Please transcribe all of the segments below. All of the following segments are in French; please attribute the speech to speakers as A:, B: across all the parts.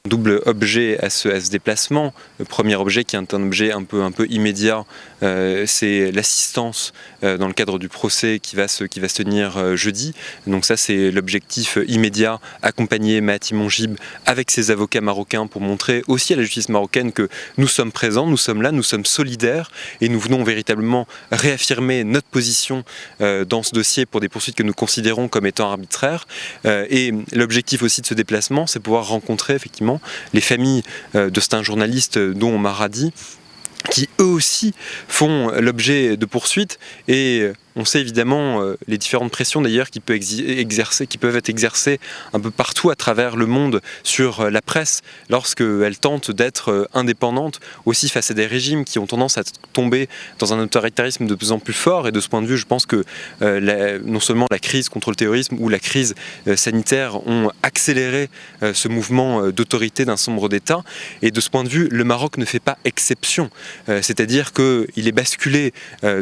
A: double objet à ce déplacement. Le premier objet qui est un objet un peu immédiat, c'est l'assistance dans le cadre du procès qui va se tenir jeudi. Donc ça c'est l'objectif immédiat, accompagner Mahaty Mongibe avec ses avocats marocains pour montrer aussi à la justice marocaine que nous sommes présents, nous sommes là, nous sommes solidaires et nous venons véritablement réaffirmer notre position dans ce dossier pour des poursuites que nous considérons comme étant arbitraires. Et l'objectif aussi de ce déplacement, c'est pouvoir rencontrer effectivement les familles de certains journalistes dont on m'a dit, qui eux aussi font l'objet de poursuites et on sait évidemment les différentes pressions d'ailleurs qui peuvent être exercées un peu partout à travers le monde sur la presse lorsqu'elle tente d'être indépendante aussi face à des régimes qui ont tendance à tomber dans un autoritarisme de plus en plus fort. Et de ce point de vue, je pense que non seulement la crise contre le terrorisme ou la crise sanitaire ont accéléré ce mouvement d'autorité d'un certain nombre d'États. Et de ce point de vue, le Maroc ne fait pas exception. C'est-à-dire qu'il est basculé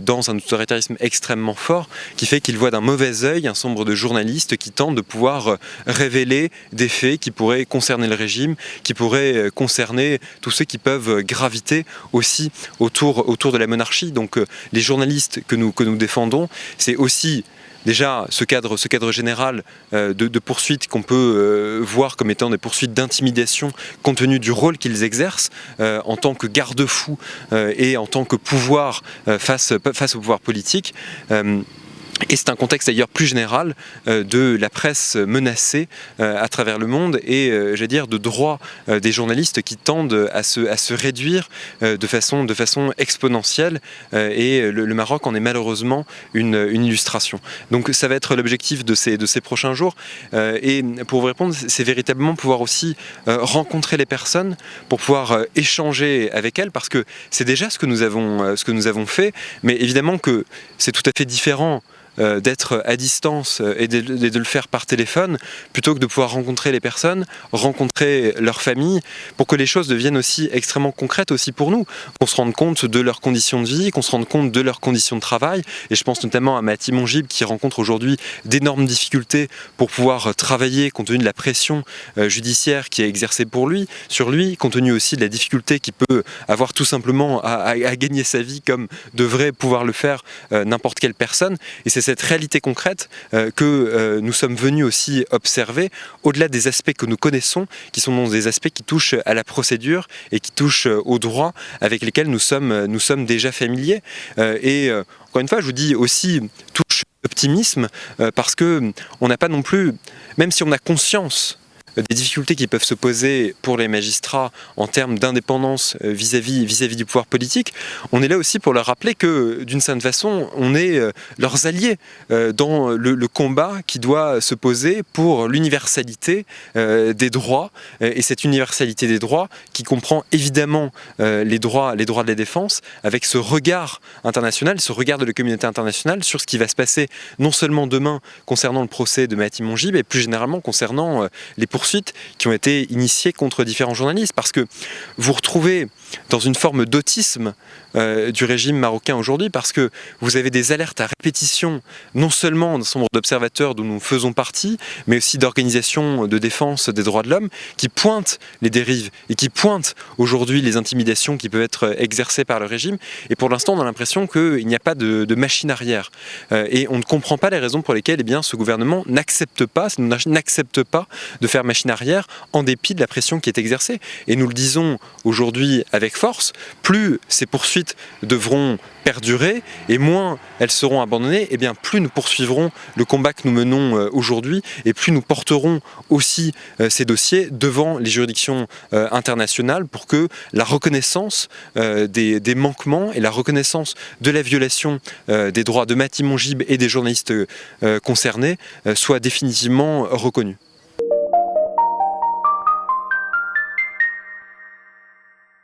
A: dans un autoritarisme extrêmement fort qui fait qu'il voit d'un mauvais œil un certain nombre de journalistes qui tentent de pouvoir révéler des faits qui pourraient concerner le régime, qui pourraient concerner tous ceux qui peuvent graviter aussi autour de la monarchie. Donc les journalistes que nous défendons, c'est aussi déjà ce cadre général de poursuites qu'on peut voir comme étant des poursuites d'intimidation compte tenu du rôle qu'ils exercent en tant que garde-fous et en tant que pouvoir face au pouvoir politique. Et c'est un contexte d'ailleurs plus général de la presse menacée à travers le monde et j'allais dire de droits des journalistes qui tendent à se réduire de façon exponentielle et le Maroc en est malheureusement une illustration. Donc ça va être l'objectif de ces prochains jours et pour vous répondre, c'est véritablement pouvoir aussi rencontrer les personnes pour pouvoir échanger avec elles parce que c'est déjà ce que nous avons fait, mais évidemment que c'est tout à fait différent d'être à distance et de le faire par téléphone plutôt que de pouvoir rencontrer les personnes, rencontrer leurs familles pour que les choses deviennent aussi extrêmement concrètes aussi pour nous, qu'on se rende compte de leurs conditions de vie, qu'on se rende compte de leurs conditions de travail et je pense notamment à Mahaty Mongibe qui rencontre aujourd'hui d'énormes difficultés pour pouvoir travailler compte tenu de la pression judiciaire qui est exercée sur lui, compte tenu aussi de la difficulté qu'il peut avoir tout simplement à gagner sa vie comme devrait pouvoir le faire n'importe quelle personne et c'est cette réalité concrète que nous sommes venus aussi observer, au-delà des aspects que nous connaissons, qui sont des aspects qui touchent à la procédure et qui touchent aux droits avec lesquels nous sommes déjà familiers. Et encore une fois, je vous dis aussi, touche l'optimisme, parce que on n'a pas non plus, même si on a conscience des difficultés qui peuvent se poser pour les magistrats en termes d'indépendance vis-à-vis du pouvoir politique, on est là aussi pour leur rappeler que d'une certaine façon, on est leurs alliés dans le combat qui doit se poser pour l'universalité des droits et cette universalité des droits qui comprend évidemment les droits de la défense avec ce regard international, ce regard de la communauté internationale sur ce qui va se passer non seulement demain concernant le procès de Mahaty Mongibe et plus généralement concernant les poursuites qui ont été initiées contre différents journalistes parce que vous retrouvez dans une forme d'autisme du régime marocain aujourd'hui parce que vous avez des alertes à répétition non seulement d'un certain nombre d'observateurs dont nous faisons partie mais aussi d'organisations de défense des droits de l'homme qui pointent les dérives et qui pointent aujourd'hui les intimidations qui peuvent être exercées par le régime et pour l'instant on a l'impression qu'il n'y a pas de machine arrière et on ne comprend pas les raisons pour lesquelles ce gouvernement n'accepte pas de faire machine arrière en dépit de la pression qui est exercée et nous le disons aujourd'hui avec force, plus ces poursuites devront perdurer et moins elles seront abandonnées, et bien plus nous poursuivrons le combat que nous menons aujourd'hui et plus nous porterons aussi ces dossiers devant les juridictions internationales pour que la reconnaissance des manquements et la reconnaissance de la violation des droits de Mahaty Mongibe et des journalistes concernés soit définitivement reconnue.